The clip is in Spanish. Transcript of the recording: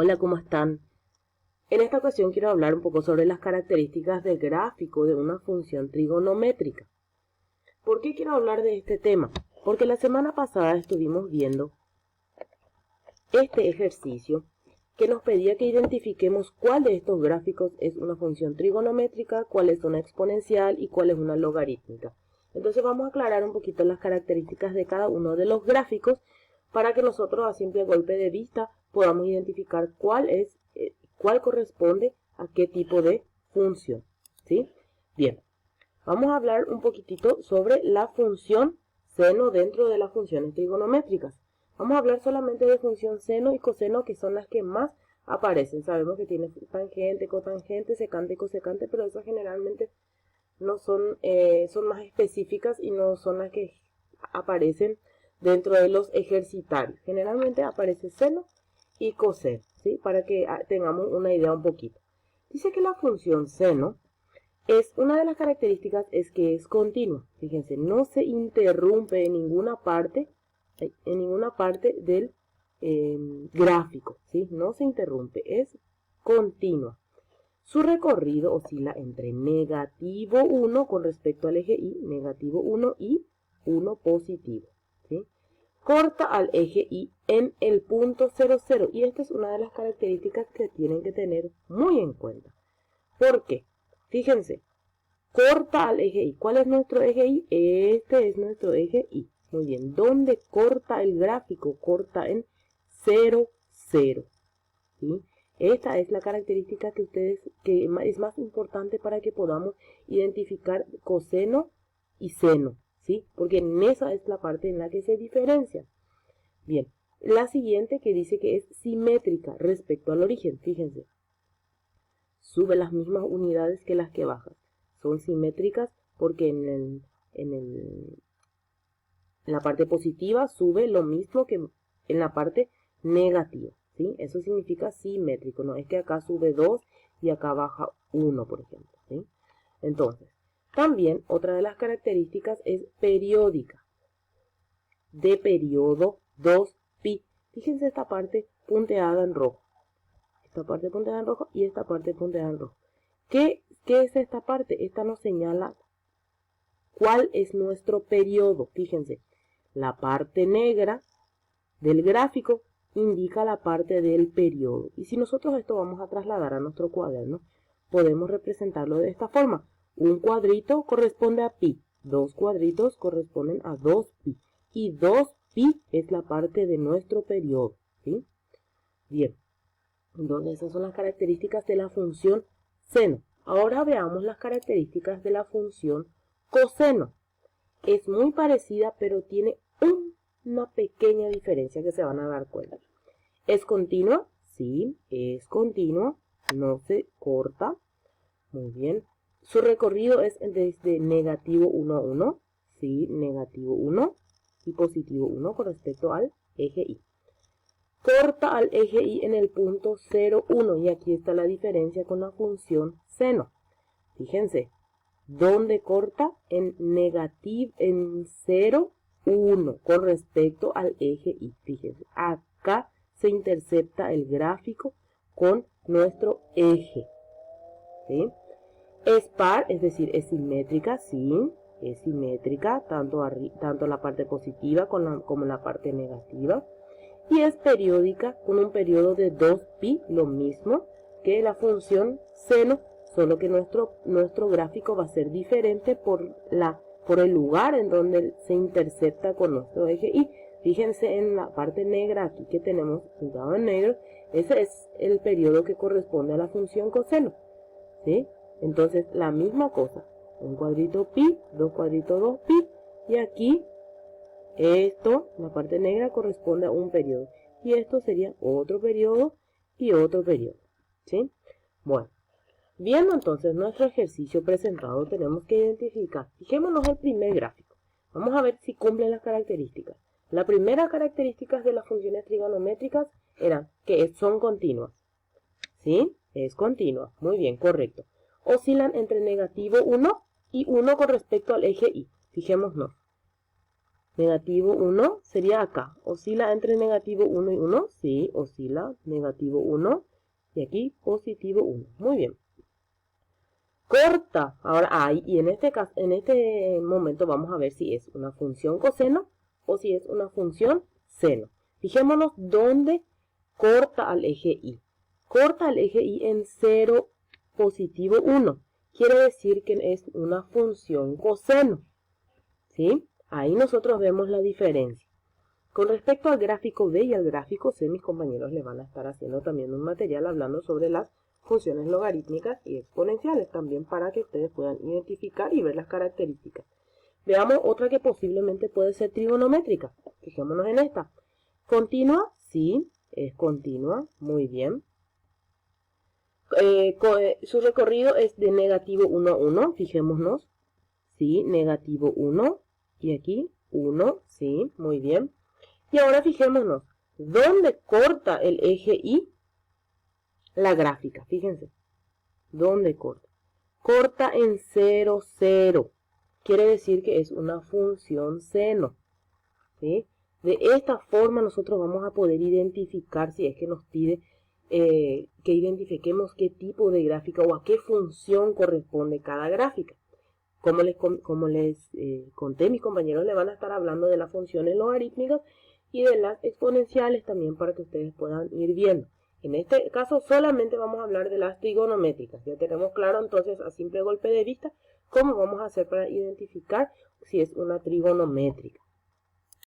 Hola, ¿cómo están? En esta ocasión quiero hablar un poco sobre las características del gráfico de una función trigonométrica. ¿Por qué quiero hablar de este tema? Porque la semana pasada estuvimos viendo este ejercicio que nos pedía que identifiquemos cuál de estos gráficos es una función trigonométrica, cuál es una exponencial y cuál es una logarítmica. Entonces vamos a aclarar un poquito las características de cada uno de los gráficos para que nosotros a simple golpe de vista podamos identificar cuál corresponde a qué tipo de función, ¿sí? Bien, vamos a hablar un poquitito sobre la función seno dentro de las funciones trigonométricas. Vamos a hablar solamente de función seno y coseno, que son las que más aparecen. Sabemos que tiene tangente, cotangente, secante y cosecante, pero esas generalmente no son, son más específicas y no son las que aparecen dentro de los ejercitarios. Generalmente aparece seno y coseno, ¿sí? Para que tengamos una idea un poquito. Dice que la función seno una de las características es que es continua. Fíjense, no se interrumpe en ninguna parte del gráfico, ¿sí? No se interrumpe, es continua. Su recorrido oscila entre negativo 1 con respecto al eje Y, negativo 1 y 1 positivo, ¿sí? Corta al eje Y en el punto 0, 0. Y esta es una de las características que tienen que tener muy en cuenta. ¿Por qué? Fíjense, corta al eje Y. ¿Cuál es nuestro eje Y? Este es nuestro eje Y. Muy bien, ¿dónde corta el gráfico? Corta en 0, 0. ¿Sí? Esta es la característica que es más importante para que podamos identificar coseno y seno, ¿sí? Porque en esa es la parte en la que se diferencian. Bien, la siguiente que dice que es simétrica respecto al origen, fíjense. Sube las mismas unidades que las que bajan. Son simétricas porque en la parte positiva sube lo mismo que en la parte negativa, ¿sí? Eso significa simétrico, no es que acá sube 2 y acá baja 1, por ejemplo, ¿sí? Entonces, también otra de las características es periódica. De periodo 2pi. Fíjense esta parte punteada en rojo. Esta parte punteada en rojo y esta parte punteada en rojo. ¿Qué es esta parte? Esta nos señala cuál es nuestro periodo. Fíjense, la parte negra del gráfico indica la parte del periodo. Y si nosotros esto vamos a trasladar a nuestro cuaderno, podemos representarlo de esta forma. Un cuadrito corresponde a pi, dos cuadritos corresponden a 2pi. Y 2pi es la parte de nuestro periodo, ¿sí? Bien, entonces esas son las características de la función seno. Ahora veamos las características de la función coseno. Es muy parecida, pero tiene una pequeña diferencia que se van a dar cuenta. ¿Es continua? Sí, es continua. No se corta. Muy bien. Su recorrido es desde negativo 1 a 1. Sí, negativo 1 y positivo 1 con respecto al eje Y. Corta al eje Y en el punto 0, 1. Y aquí está la diferencia con la función seno. Fíjense. ¿Dónde corta? En 0, 1 con respecto al eje Y. Fíjense, acá se intercepta el gráfico con nuestro eje. ¿Sí? Es par, es decir, es simétrica, sí, es simétrica, tanto la parte positiva como la parte negativa. Y es periódica con un periodo de 2pi, lo mismo que la función seno, solo que nuestro gráfico va a ser diferente por el lugar en donde se intercepta con nuestro eje Y. Fíjense en la parte negra aquí que tenemos pintado en negro, ese es el periodo que corresponde a la función coseno, ¿sí? Entonces la misma cosa, un cuadrito pi, dos cuadritos 2pi, y aquí esto, la parte negra, corresponde a un periodo. Y esto sería otro periodo y otro periodo, ¿sí? Bueno, viendo entonces nuestro ejercicio presentado, tenemos que identificar. Fijémonos el primer gráfico. Vamos a ver si cumple las características. La primera característica de las funciones trigonométricas eran que son continuas. ¿Sí? Es continua. Muy bien, correcto. Oscilan entre negativo 1 y 1 con respecto al eje Y. Fijémonos. Negativo 1 sería acá. ¿Oscila entre negativo 1 y 1? Sí, oscila negativo 1 y aquí positivo 1. Muy bien. Corta. Ahora hay, y en este caso, en este momento vamos a ver si es una función coseno o si es una función seno. Fijémonos dónde corta al eje Y. Corta al eje Y en 0, positivo 1. Quiere decir que es una función coseno. ¿Sí? Ahí nosotros vemos la diferencia. Con respecto al gráfico B y al gráfico C, mis compañeros les van a estar haciendo también un material hablando sobre las funciones logarítmicas y exponenciales, también para que ustedes puedan identificar y ver las características. Veamos otra que posiblemente puede ser trigonométrica. Fijémonos en esta. ¿Continua? Sí, es continua. Muy bien. Su recorrido es de negativo 1 a 1. Fijémonos. Sí, negativo 1. Y aquí 1. Sí, muy bien. Y ahora fijémonos, ¿dónde corta el eje Y? La gráfica, fíjense. ¿Dónde corta? Corta en 0, 0. Quiere decir que es una función seno. ¿Sí? De esta forma nosotros vamos a poder identificar, si es que nos pide que identifiquemos qué tipo de gráfica o a qué función corresponde cada gráfica. Como les conté, mis compañeros le van a estar hablando de las funciones logarítmicas y de las exponenciales también para que ustedes puedan ir viendo. En este caso solamente vamos a hablar de las trigonométricas. Ya tenemos claro entonces a simple golpe de vista cómo vamos a hacer para identificar si es una trigonométrica.